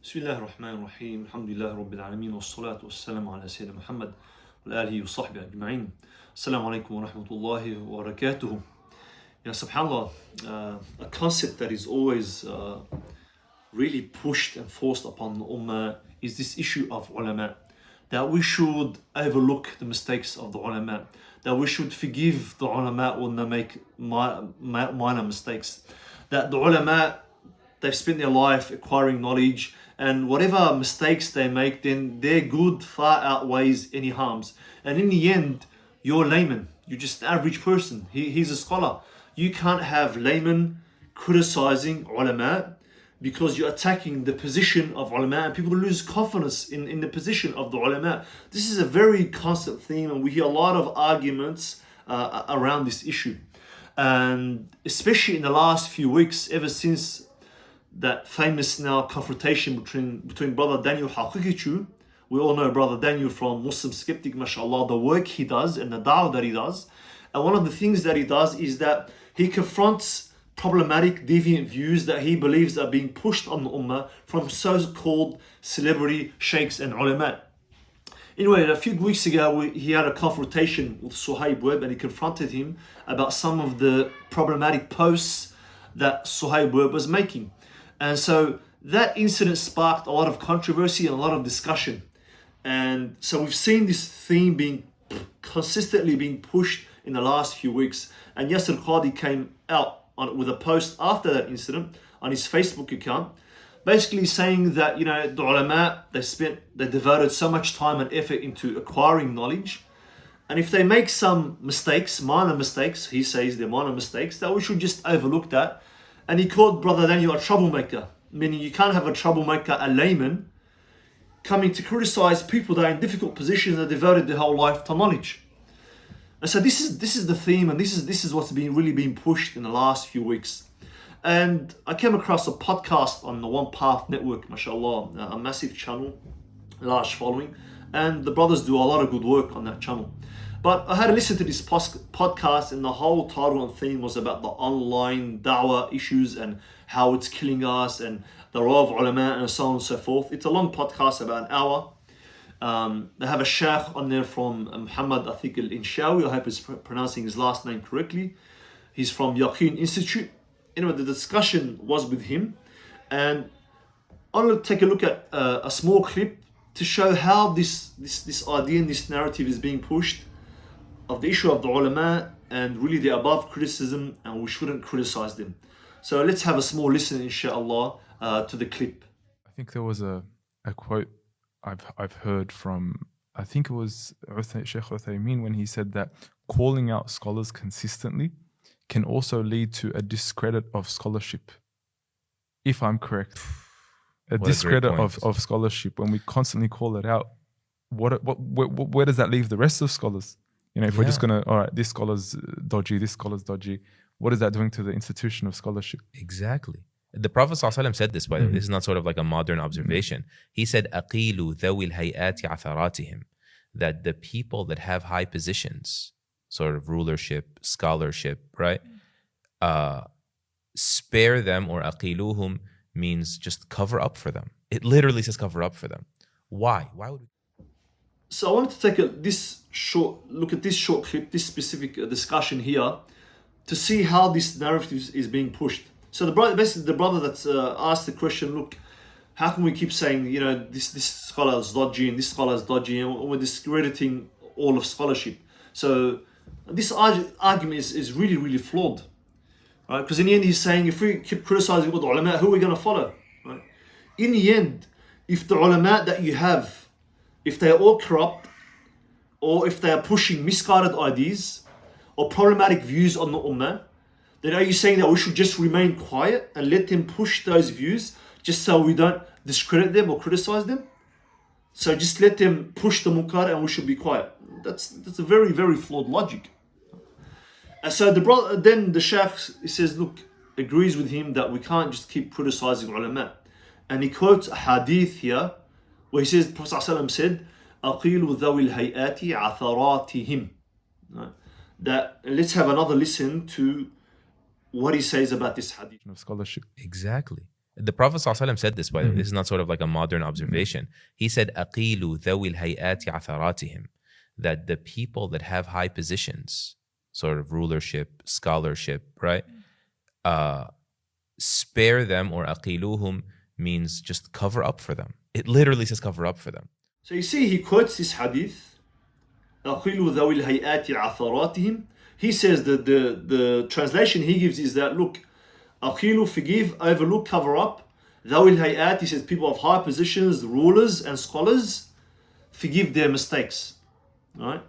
Bismillah ar-Rahman ar-Rahim. Alhamdulillah Rabbil Alameen. Wassalatu wassalamu ala Sayyidina Muhammad wa alihi wa sahbihi ajma'in. Assalamu alaikum wa rahmatullahi wa barakatuhu. SubhanAllah, a concept that is always really pushed and forced upon the Ummah is this issue of ulama. That we should overlook the mistakes of the ulama. That we should forgive the ulama when they make minor mistakes. That the ulama, they've spent their life acquiring knowledge, and whatever mistakes they make, then their good far outweighs any harms. And in the end, you're a layman. You're just an average person. He's a scholar. You can't have laymen criticizing ulama because you're attacking the position of ulama, and people lose confidence in the position of the ulama. This is a very constant theme, and we hear a lot of arguments around this issue. And especially in the last few weeks, ever since that famous now confrontation between brother Daniel haqiqatjou. We all know brother Daniel from Muslim Skeptic, mashallah, the work he does and the da'wah that he does. And one of the things that he does is that he confronts problematic, deviant views that he believes are being pushed on the ummah from so-called celebrity sheiks and ulama. Anyway, a few weeks ago, he had a confrontation with Suhaib Webb, and he confronted him about some of the problematic posts that Suhaib Webb was making. And so that incident sparked a lot of controversy and a lot of discussion. And so we've seen this theme being consistently being pushed in the last few weeks. And Yasser Qadi came out with a post after that incident on his Facebook account, basically saying that, the ulama, they devoted so much time and effort into acquiring knowledge. And if they make some mistakes, minor mistakes, he says they're minor mistakes, that we should just overlook that. And he called brother Daniel a troublemaker, meaning you can't have a troublemaker, a layman, coming to criticize people that are in difficult positions that devoted their whole life to knowledge. And so this is the theme, and this is what's really been pushed in the last few weeks. And I came across a podcast on the One Path Network, mashallah, a massive channel, large following, and the brothers do a lot of good work on that channel. But I had to listen to this podcast, and the whole title and theme was about the online da'wah issues and how it's killing us and the role of ulama and so on and so forth. It's a long podcast, about an hour. They have a sheikh on there from Muhammad, I think, al-Inshawi. I hope it's pronouncing his last name correctly. He's from Yaqeen Institute. Anyway, the discussion was with him. And I'm going to take a look at a small clip to show how this idea and this narrative is being pushed of the issue of the ulama, and really they're above criticism and we shouldn't criticize them. So let's have a small listen, inshallah, to the clip. I think there was a quote I've heard from, I think it was Sheikh Uthaymeen, when he said that calling out scholars consistently can also lead to a discredit of scholarship. If I'm correct. A discredit of scholarship. When we constantly call it out, where does that leave the rest of scholars? If we're just going to, all right, this scholar's dodgy, this scholar's dodgy, what is that doing to the institution of scholarship? Exactly. The Prophet ﷺ said this, by the way. This is not sort of like a modern observation. He said, أَقِيلُوا ذَوِي الْهَيْئَاتِ عَثَرَاتِهِمْ, that the people that have high positions, sort of rulership, scholarship, right? Spare them, or أَقِيلُوهُمْ means just cover up for them. It literally says cover up for them. Why? Why would we? So I wanted to take look at this short clip, this specific discussion here, to see how this narrative is being pushed. So the brother that's asked the question, look, how can we keep saying, this scholar is dodgy and this scholar is dodgy, and we're discrediting all of scholarship? So this argument is really, really flawed, right? Because in the end, he's saying, if we keep criticizing all the ulama, who are we going to follow, right? In the end, if the ulama that you have, if they are all corrupt, or if they are pushing misguided ideas or problematic views on the ummah, then are you saying that we should just remain quiet and let them push those views just so we don't discredit them or criticize them? So just let them push the munkar and we should be quiet. That's a very, very flawed logic. And so the sheikh, he says, look, agrees with him that we can't just keep criticizing ulama. And he quotes a hadith here where he says, the Prophet ﷺ said, أَقِيلُوا ذَوِي الْهَيْئَاتِ عَثَرَاتِهِمْ. That, let's have another listen to what he says about this hadith. Of scholarship. Exactly. The Prophet ﷺ said this, by the way. This is not sort of like a modern observation. He said, "Aqilu ذوي الهيئات عثراتهم," that the people that have high positions, sort of rulership, scholarship, right? Spare them, or aqiluhum means just cover up for them. It literally says cover up for them. So you see, he quotes this hadith. أَقِلُوا ذَوِي الْهَيْئَاتِ عَثَرَاتِهِمْ. He says that the translation he gives is that, look, أَقِلُوا, forgive, overlook, cover up. ذَوِي الْهَيْئَات, he says people of high positions, rulers and scholars, forgive their mistakes. Right?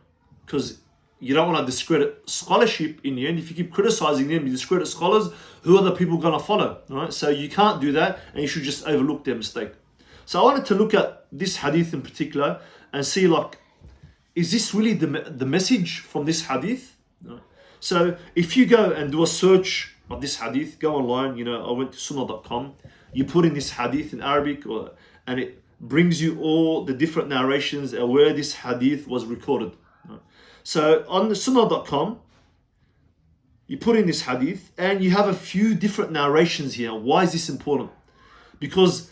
Because you don't want to discredit scholarship in the end. If you keep criticizing them, you discredit scholars, who are the people going to follow? Right? So you can't do that, and you should just overlook their mistake. So I wanted to look at this hadith in particular and see, like, is this really the message from this hadith? Right? So if you go and do a search of this hadith, go online, I went to sunnah.com, you put in this hadith in Arabic, and it brings you all the different narrations and where this hadith was recorded. Right? So on the sunnah.com, you put in this hadith and you have a few different narrations here. Why is this important? Because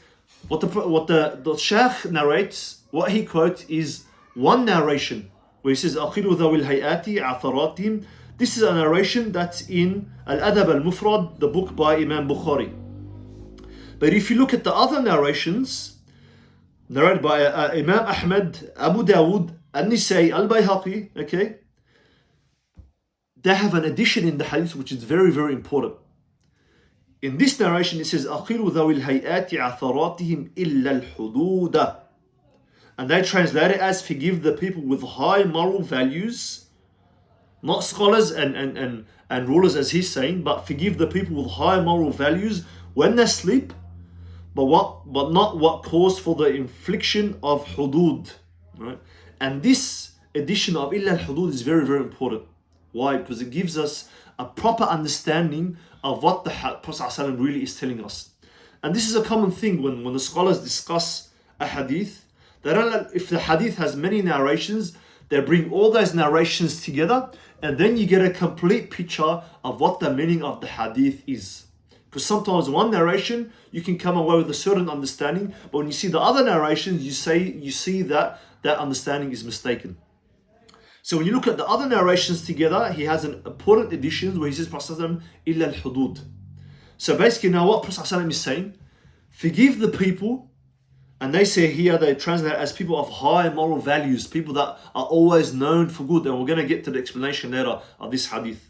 what the Shaykh narrates, what he quotes is one narration where he says, أَخِلُوا ذَوِي الْهَيْئَاتِ عَثَرَاتِهِمْ. This is a narration that's in Al-Adab al-Mufrad, the book by Imam Bukhari. But if you look at the other narrations, narrated by Imam Ahmad, Abu Dawood, An-Nisai, Al-Bayhaqi, okay, they have an addition in the hadith which is very, very important. In this narration it says, أَخِلُوا ذَوِي الْهَيْئَاتِ عَثَرَاتِهِمْ إِلَّا الْحُدُودَ. And they translate it as forgive the people with high moral values, not scholars and rulers as he's saying, but forgive the people with high moral values when they sleep, but not what caused for the infliction of hudud. Right? And this addition of illa al-hudud is very, very important. Why? Because it gives us a proper understanding of what the Prophet ﷺ really is telling us. And this is a common thing when the scholars discuss a hadith. They don't, if the hadith has many narrations, they bring all those narrations together, and then you get a complete picture of what the meaning of the hadith is. Because sometimes one narration, you can come away with a certain understanding, but when you see the other narrations, you see that understanding is mistaken. So when you look at the other narrations together, he has an important addition where he says, Prophet illa al-hudud. So basically now what Prophet is saying, forgive the people. And they say here, they translate it as people of high moral values, people that are always known for good. And we're going to get to the explanation later of this hadith.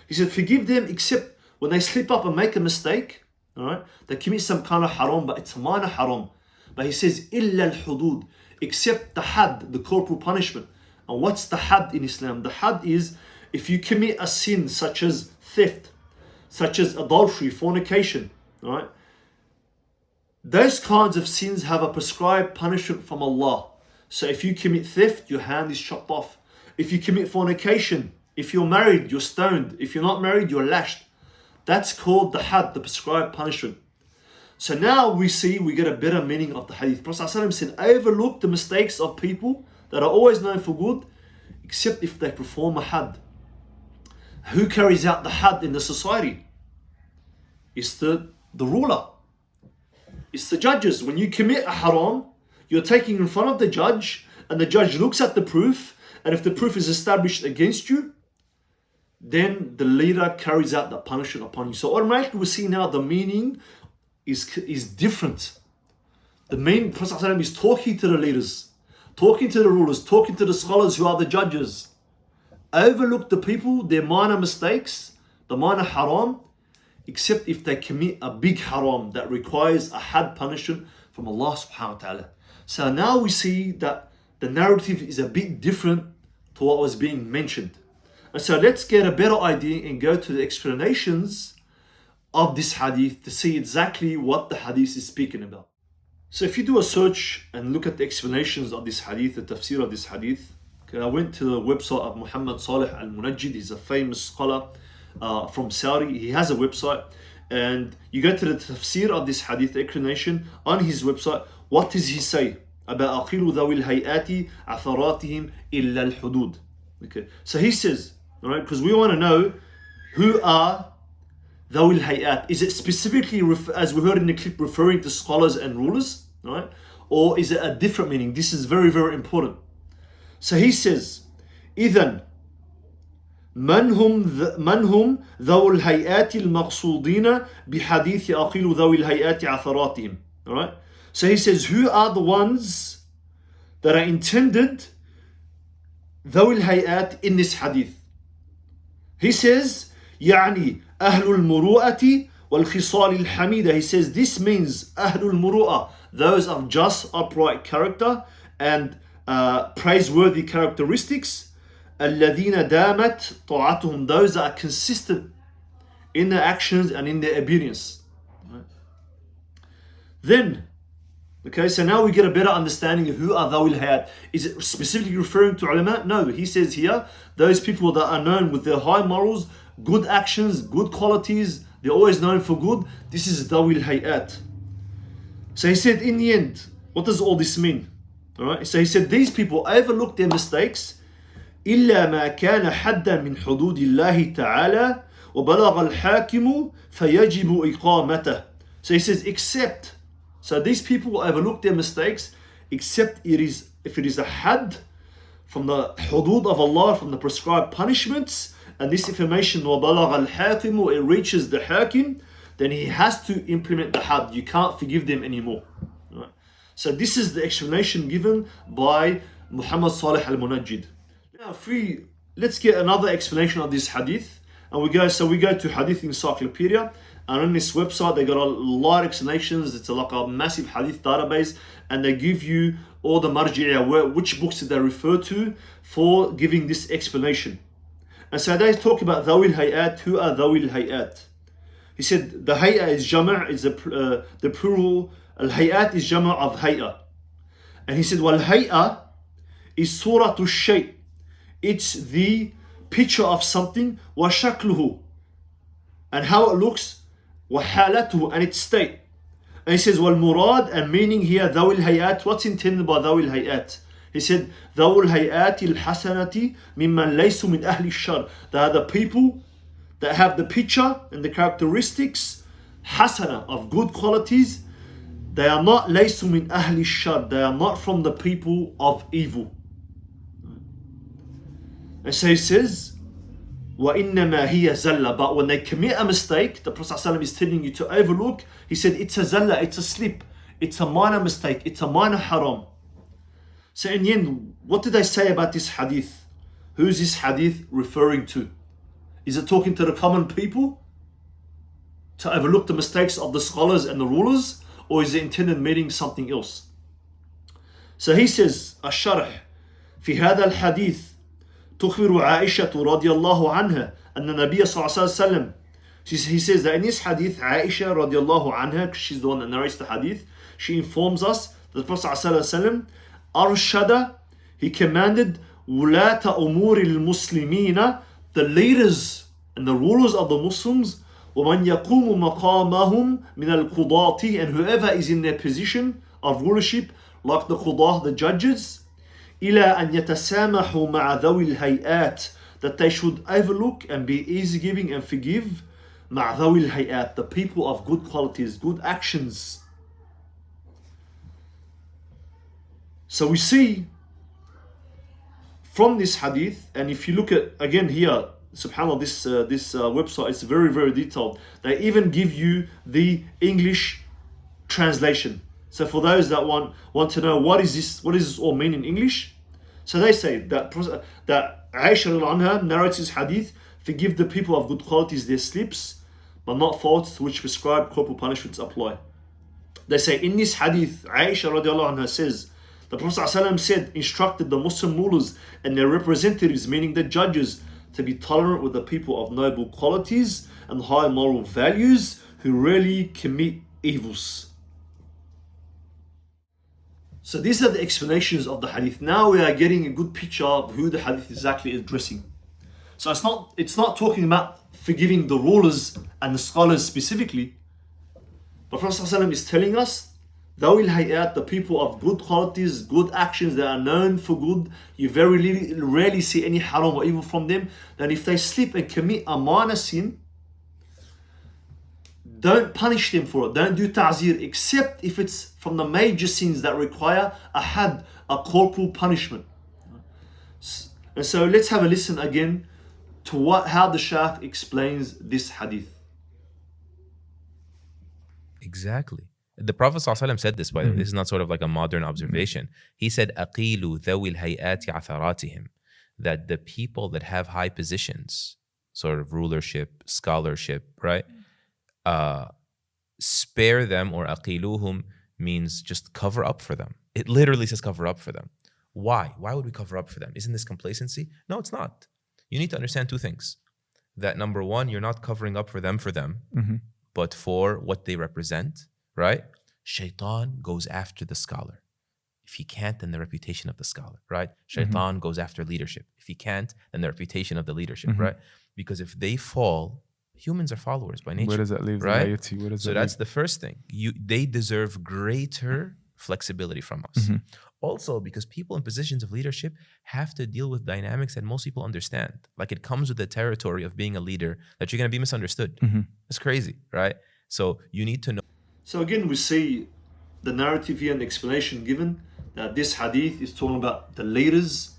He said, forgive them except when they slip up and make a mistake. All right, they commit some kind of haram, but it's a minor haram. But he says, illa al-hudud, except the had, the corporal punishment. And what's the had in Islam? The had is if you commit a sin such as theft, such as adultery, fornication, all right? Those kinds of sins have a prescribed punishment from Allah. So if you commit theft, your hand is chopped off. If you commit fornication, if you're married, you're stoned. If you're not married, you're lashed. That's called the had, the prescribed punishment. So now we get a better meaning of the hadith. Prophet ﷺ said, overlook the mistakes of people that are always known for good, except if they perform a had. Who carries out the had in the society? It's the ruler. It's the judges. When you commit a haram, you're taking in front of the judge, and the judge looks at the proof, and if the proof is established against you, then the leader carries out the punishment upon you. So automatically we see now the meaning is different. The main Prophet ﷺ is talking to the leaders, talking to the rulers, talking to the scholars who are the judges. Overlook the people, their minor mistakes, the minor haram, except if they commit a big haram that requires a had punishment from Allah subhanahu wa ta'ala. So now we see that the narrative is a bit different to what was being mentioned. And so let's get a better idea and go to the explanations of this hadith to see exactly what the hadith is speaking about. So if you do a search and look at the explanations of this hadith, the tafsir of this hadith, okay, I went to the website of Muhammad Salih al-Munajjid. He's a famous scholar from Saudi. He has a website, and you go to the tafsir of this hadith, the explanation on his website. What does he say about أَقِلُوا ذَوِي الْهَيْئَاتِ عَثَرَاتِهِمْ إِلَّا الْحُدُودِ? Okay, so he says, all right, because we want to know who are Dhawil hayat? Is it specifically, as we heard in the clip, referring to scholars and rulers, right? Or is it a different meaning? This is very, very important. So he says, إذن من هم ذو الهيئات المقصودين بحديث أقيل ذوي الهيئات عثراتهم. All right. So he says, who are the ones that are intended ذوي الهيئات in this hadith? He says, يعني أهل المروءة والخصال الحميدة. He says this means أهل المروءة, those of just, upright character and praiseworthy characteristics. الذين دامت طاعتهم, those that are consistent in their actions and in their obedience. Then, okay, so now we get a better understanding of who are Dhawil Hayat. Is it specifically referring to ulama? No, he says here, those people that are known with their high morals, good actions, good qualities, they're always known for good. This is Dhawil Hayat. So he said, in the end, what does all this mean? All right, so he said, these people overlook their mistakes إلا ما كان حدا من حدود الله تعالى وبلغ الحاكم فيجب إقامته. So he says, except, so these people overlook their mistakes, except if it is a had from the hudud of Allah, from the prescribed punishments, and this information وبلغ الحاكم, it reaches the hakim, then he has to implement the had. You can't forgive them anymore. Right? So this is the explanation given by Muhammad Salih al-Munajjid. Now, let's get another explanation of this hadith, and we go to Hadith Encyclopedia, and on this website they got a lot of explanations. It's like a massive hadith database, and they give you all the marji'iyah, which books did they refer to for giving this explanation. And so they talk about Dhawil Hayat. Who are Dhawil Hayat? He said the hay'a is jama', is the plural. Al hayat is jama' of hay'a, and he said wal hay'a is suratu shay'. It's the picture of something, wa shakluhu, and how it looks, wa halatuhu, and its state. And he says wal murad, and meaning here Dhawil Hayat. What's intended by Dhawil Hayat? He said Dhawil Hayat al hasanati mimman laysu min ahli shar. They are the people that have the picture and the characteristics hasana, of good qualities. They are not laysu min ahli shar. They are not from the people of evil. And so he says, وَإِنَّمَا هِيَ زَلَّةٌ. But when they commit a mistake, the Prophet ﷺ is telling you to overlook. He said, it's a zalla, it's a slip, it's a minor mistake, it's a minor haram. So in the end, what did they say about this hadith? Who is this hadith referring to? Is it talking to the common people to overlook the mistakes of the scholars and the rulers? Or is it intended meaning something else? So he says, الشرح في هذا الحديث تخبر عائشة رضي الله عنها أن النبي صلى الله عليه وسلم. He says that in this hadith, Aisha رضي الله عنها, because she's the one that narrates the hadith, she informs us that the Prophet صلى الله عليه وسلم أرشد, he commanded ولاة أمور المسلمين, the leaders and the rulers of the Muslims, ومن يقوم مقامهم من القضاة, and whoever is in their position of rulership, like the qudah, the judges, إلى أن يتسامحوا مع ذوي الهيئات, that they should overlook and be easygiving and forgive مع ذوي الهيئات, the people of good qualities, good actions. So we see from this hadith, and if you look at again here, subhanAllah, this website is very, very detailed. They even give you the English translation. So for those that want to know what does this all mean in English, so they say that Aisha anha narrates this hadith, forgive the people of good qualities their slips, but not faults to which prescribed corporal punishments apply. They say in this hadith, Aisha radiallahu anha says, the Prophet ﷺ said, instructed the Muslim rulers and their representatives, meaning the judges, to be tolerant with the people of noble qualities and high moral values who rarely commit evils. So these are the explanations of the hadith. Now we are getting a good picture of who the hadith exactly is addressing. So it's not talking about forgiving the rulers and the scholars specifically. But Prophet ﷺ is telling us, Dhawil Hayat, the people of good qualities, good actions that are known for good, you very rarely see any haram or evil from them. That if they slip and commit a minor sin, don't punish them for it. Don't do ta'zir, except if it's from the major sins that require a had, a corporal punishment. And so let's have a listen again to how the Shaykh explains this hadith. Exactly. The Prophet ﷺ said this, by the way. This is not sort of like a modern observation. He said, أَقِيلُوا ذَوِي الْهَيْئَاتِ عَثَرَاتِهِمْ, that the people that have high positions, sort of rulership, scholarship, right? Spare them, or aqiluhum means just cover up for them. It literally says cover up for them. Why? Why would we cover up for them? Isn't this complacency? No, it's not. You need to understand two things. That number one, you're not covering up for them, but for what they represent, right? Shaitan goes after the scholar. If he can't, then the reputation of the scholar, right? Shaitan goes after leadership. If he can't, then the reputation of the leadership, right? Because if they fall, humans are followers by nature. Where does that leave right? the laity? So that's the first thing. They deserve greater flexibility from us. Also, because people in positions of leadership have to deal with dynamics that most people understand. Like, it comes with the territory of being a leader that you're going to be misunderstood. It's crazy, right? So you need to know. So again, we see the narrative here and the explanation given that this hadith is talking about the leaders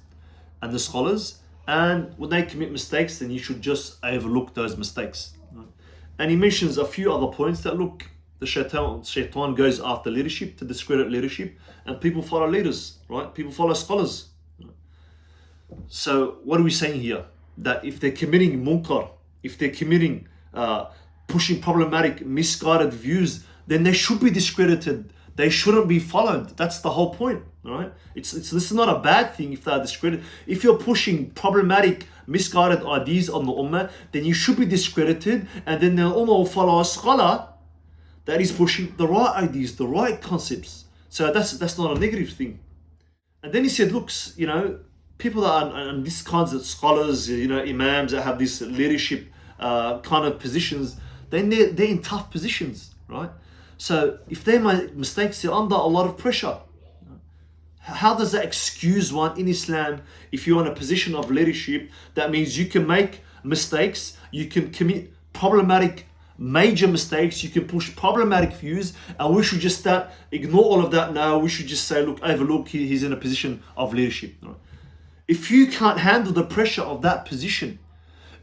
and the scholars, and when they commit mistakes, then you should just overlook those mistakes. Right? And he mentions a few other points that, look, the shaitan goes after leadership to discredit leadership, and people follow leaders, right? People follow scholars. Right? So what are we saying here? That if they're committing munkar, if they're committing pushing problematic, misguided views, then they should be discredited. They shouldn't be followed. That's the whole point, right? This is not a bad thing if they're discredited. If you're pushing problematic, misguided ideas on the Ummah, then you should be discredited, and then the Ummah will follow a scholar that is pushing the right ideas, the right concepts. So that's not a negative thing. And then he said, look, people that are in these kinds of scholars, imams that have this leadership kind of positions, then they're in tough positions, right? So if they make mistakes, they're under a lot of pressure. How does that excuse one in Islam? If you're in a position of leadership, that means you can make mistakes, you can commit problematic, major mistakes, you can push problematic views, and we should just ignore all of that now. We should just say, look, overlook, he's in a position of leadership. Right? If you can't handle the pressure of that position,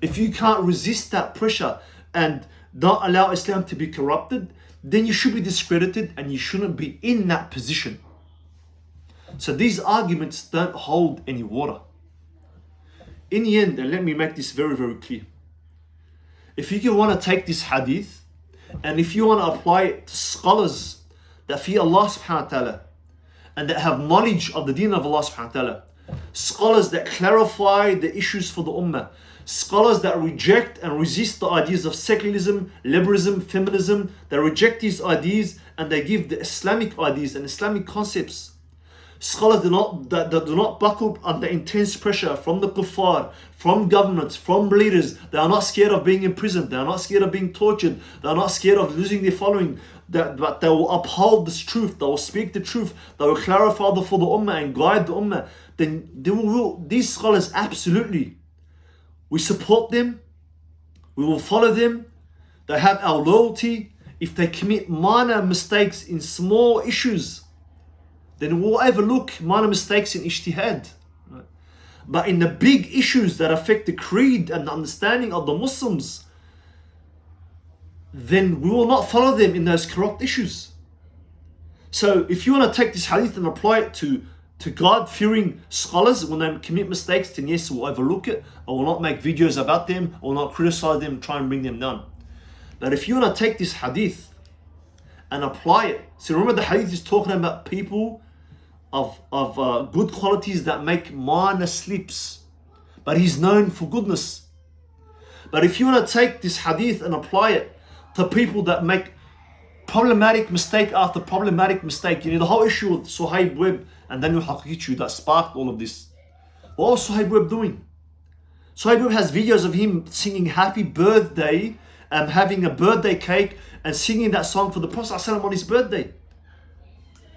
if you can't resist that pressure and not allow Islam to be corrupted, then you should be discredited and you shouldn't be in that position. So these arguments don't hold any water. In the end, and let me make this very, very clear. If you want to take this hadith and if you want to apply it to scholars that fear Allah subhanahu wa ta'ala and that have knowledge of the deen of Allah subhanahu wa ta'ala, scholars that clarify the issues for the ummah, scholars that reject and resist the ideas of secularism, liberalism, feminism, they reject these ideas and they give the Islamic ideas and Islamic concepts. Scholars that do not buckle under intense pressure from the kuffar, from governments, from leaders. They are not scared of being imprisoned. They are not scared of being tortured. They are not scared of losing their following. But they will uphold this truth. They will speak the truth. They will clarify for the ummah and guide the ummah. Then these scholars, absolutely, we support them. We will follow them. They have our loyalty. If they commit minor mistakes in small issues, then we'll overlook minor mistakes in ijtihad. Right? But in the big issues that affect the creed and the understanding of the Muslims, then we will not follow them in those corrupt issues. So if you want to take this hadith and apply it to God-fearing scholars, when they commit mistakes, then yes, we'll overlook it. I will not make videos about them. I will not criticize them, try and bring them down. But if you want to take this hadith and apply it, so remember the hadith is talking about people of good qualities that make minor slips, but he's known for goodness. But if you want to take this hadith and apply it to people that make problematic mistake after problematic mistake, the whole issue with Suhaib, Webb and then haqiqatjou that sparked all of this. What was Suhaib Webb doing? Suhaib Webb has videos of him singing happy birthday and having a birthday cake and singing that song for the Prophet ﷺ on his birthday.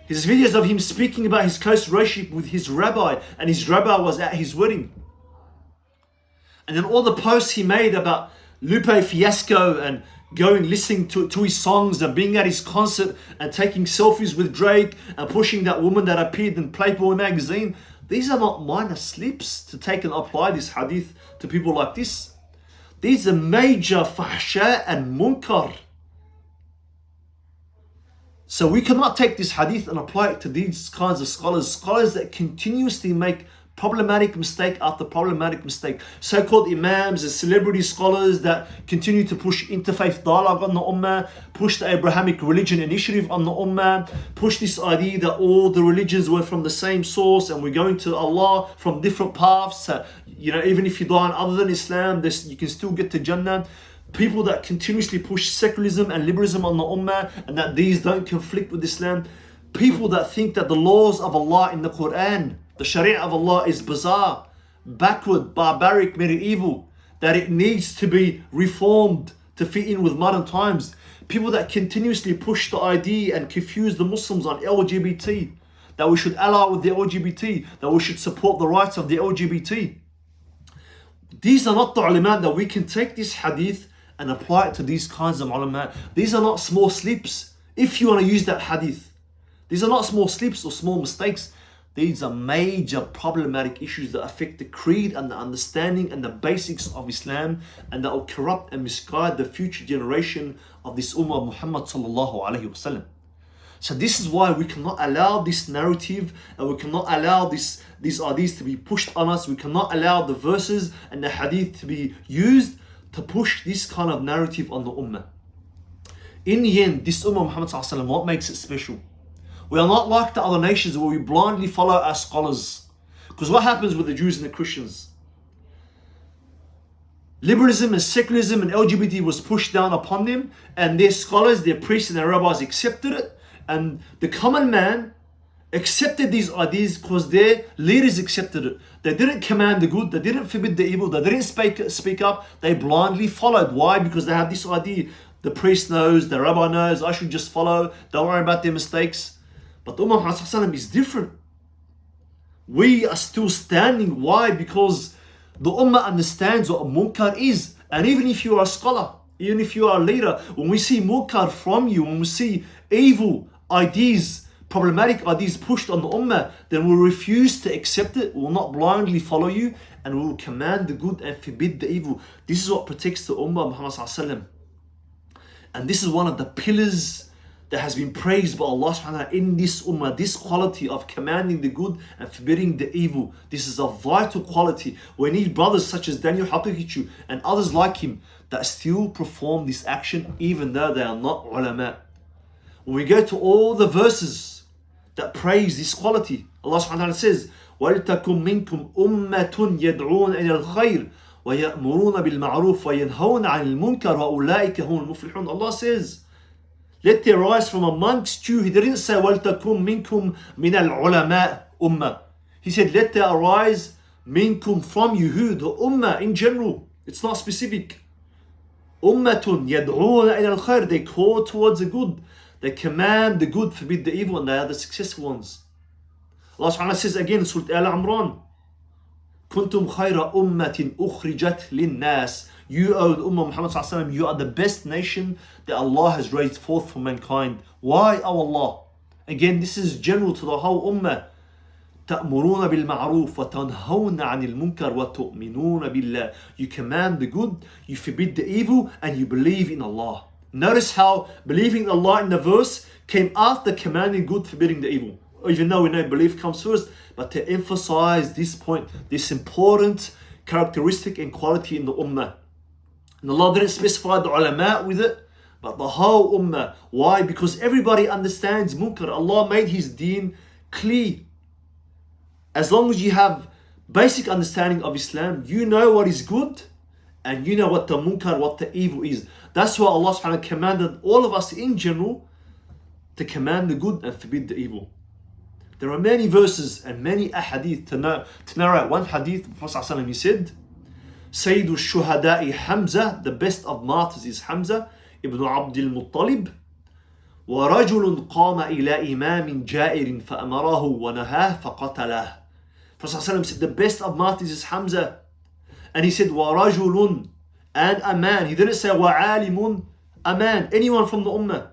His videos of him speaking about his close relationship with his rabbi, and his rabbi was at his wedding. And then all the posts he made about Lupe fiasco and going listening to his songs and being at his concert and taking selfies with Drake and pushing that woman that appeared in Playboy magazine. These are not minor slips to take and apply this hadith to people like this. These are major fahsha and munkar. So we cannot take this hadith and apply it to these kinds of scholars that continuously make problematic mistake after problematic mistake. So-called imams and celebrity scholars that continue to push interfaith dialogue on the Ummah, push the Abrahamic religion initiative on the Ummah, push this idea that all the religions were from the same source and we're going to Allah from different paths. Even if you die on other than Islam, you can still get to Jannah. People that continuously push secularism and liberalism on the Ummah and that these don't conflict with Islam. People that think that the laws of Allah in the Quran, the Sharia of Allah, is bizarre, backward, barbaric, medieval, that it needs to be reformed to fit in with modern times. People that continuously push the idea and confuse the Muslims on LGBT, that we should ally with the LGBT, that we should support the rights of the LGBT. These are not the ulama that we can take this hadith and apply it to these kinds of ulama. These are not small slips, if you want to use that hadith. These are not small slips or small mistakes. These are major problematic issues that affect the creed and the understanding and the basics of Islam, and that will corrupt and misguide the future generation of this Ummah of Muhammad sallallahu alaihi wasallam. So this is why we cannot allow this narrative, and we cannot allow these ideas to be pushed on us. We cannot allow the verses and the hadith to be used to push this kind of narrative on the Ummah. In the end, this Ummah of Muhammad sallallahu alaihi wasallam, what makes it special? We are not like the other nations where we blindly follow our scholars. Because what happens with the Jews and the Christians? Liberalism and secularism and LGBT was pushed down upon them, and their scholars, their priests and their rabbis accepted it, and the common man accepted these ideas because their leaders accepted it. They didn't command the good, they didn't forbid the evil, they didn't speak up, they blindly followed. Why? Because they have this idea. The priest knows, the rabbi knows, I should just follow, don't worry about their mistakes. But the Ummah of Muhammad is different. We are still standing. Why? Because the Ummah understands what a munkar is. And even if you are a scholar, even if you are a leader, when we see munkar from you, when we see evil ideas, problematic ideas pushed on the Ummah, then we'll refuse to accept it. We will not blindly follow you, and we will command the good and forbid the evil. This is what protects the Ummah of Muhammad. And this is one of the pillars that has been praised by Allah subhanahu wa ta'ala in this ummah, this quality of commanding the good and forbidding the evil. This is a vital quality. We need brothers such as Daniel haqiqatjou and others like him that still perform this action even though they are not ulama. When we go to all the verses that praise this quality, Allah subhanahu wa ta'ala says, وَلْتَكُمْ مِنْكُمْ أُمَّةٌ يَدْعُونَ إِلَى الْخَيْرِ وَيَأْمُرُونَ بِالْمَعْرُوفِ وَيَنْهَوْنَ عَنِ الْمُنْكَرِ وَأُولَٰئِكَ هُمُ الْمُفْلِحُونَ. Allah says, let there rise from amongst you. He didn't say وَلْتَكُمْ مِنْكُمْ مِنَ الْعُلَمَاءِ ummah. He said let there arise minkum from you. Who? The ummah in general. It's not specific. Ummatun yad'una ila al-khair. They call towards the good. They command the good, forbid the evil, and they are the successful ones. Allah subhanahu wa ta'ala says again in Surah Al-Imran, Kuntum khayra ummatin ukhrijat lin-nas. You, O the Ummah Muhammad sallallahu alaihi wasallam, you are the best nation that Allah has raised forth for mankind. Why, O Allah? Again, this is general to the whole Ummah. تأمرون بالمعروف وتنهون عن المنكر وتؤمنون بالله. You command the good, you forbid the evil, and you believe in Allah. Notice how believing in Allah in the verse came after commanding good, forbidding the evil. Even though we know belief comes first, but to emphasize this point, this important characteristic and quality in the Ummah. And Allah didn't specify the ulama with it, but the whole Ummah. Why? Because everybody understands munkar. Allah made His deen clear. As long as you have basic understanding of Islam, you know what is good and you know what the munkar, what the evil is. That's why Allah subhanahu wa ta'ala commanded all of us in general to command the good and forbid the evil. There are many verses and many ahadith to narrate one hadith. The Prophet sallallahu alaihi wasallam, he said, Sayyidu shuhada'i Hamza, the best of martyrs is Hamza ibn Abdul Muttalib. وَرَجُلٌ قَامَ إِلَى إِمَامٍ جَائِرٍ فَأَمَرَهُ وَنَهَاهُ فَقَتَلَهُ. Prophet ﷺ said the best of martyrs is Hamza. And he said وَرَجُلٌ, and a man. He didn't say وَعَالِمٌ, a man, anyone from the Ummah,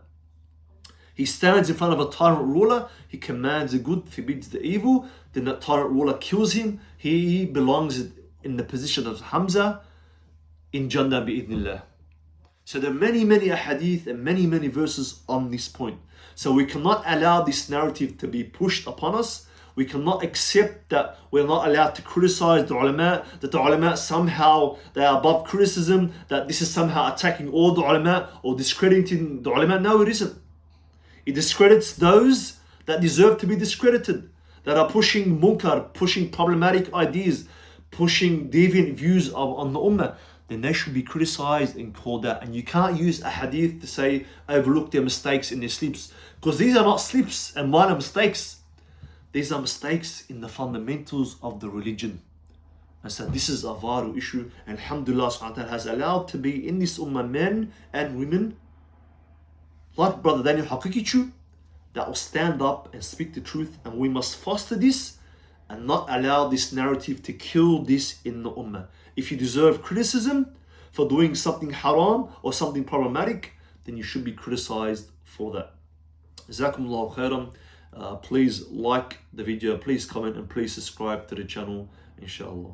he stands in front of a tyrant ruler, he commands the good, forbids the evil, then that tyrant ruler kills him, he belongs in the position of Hamza in Jannah bi'idhnillah. So there are many ahadith and many verses on this point. So we cannot allow this narrative to be pushed upon us. We cannot accept that we're not allowed to criticize the ulama, that the ulama somehow they are above criticism, that this is somehow attacking all the ulama or discrediting the ulama. No, it isn't. It discredits those that deserve to be discredited, that are pushing munkar, pushing problematic ideas, pushing deviant views on the ummah. Then they should be criticized and called out. And you can't use a hadith to say overlook their mistakes in their slips, because these are not slips and minor mistakes. These are mistakes in the fundamentals of the religion. And so this is a vital issue. And alhamdulillah subhanahu wa ta'ala has allowed to be in this ummah men and women like Brother Daniel haqiqatjou that will stand up and speak the truth. And we must foster this and not allow this narrative to kill this in the ummah. If you deserve criticism for doing something haram or something problematic, then you should be criticized for that. Jazakumullahu khairan. Please like the video, please comment, and please subscribe to the channel, inshallah.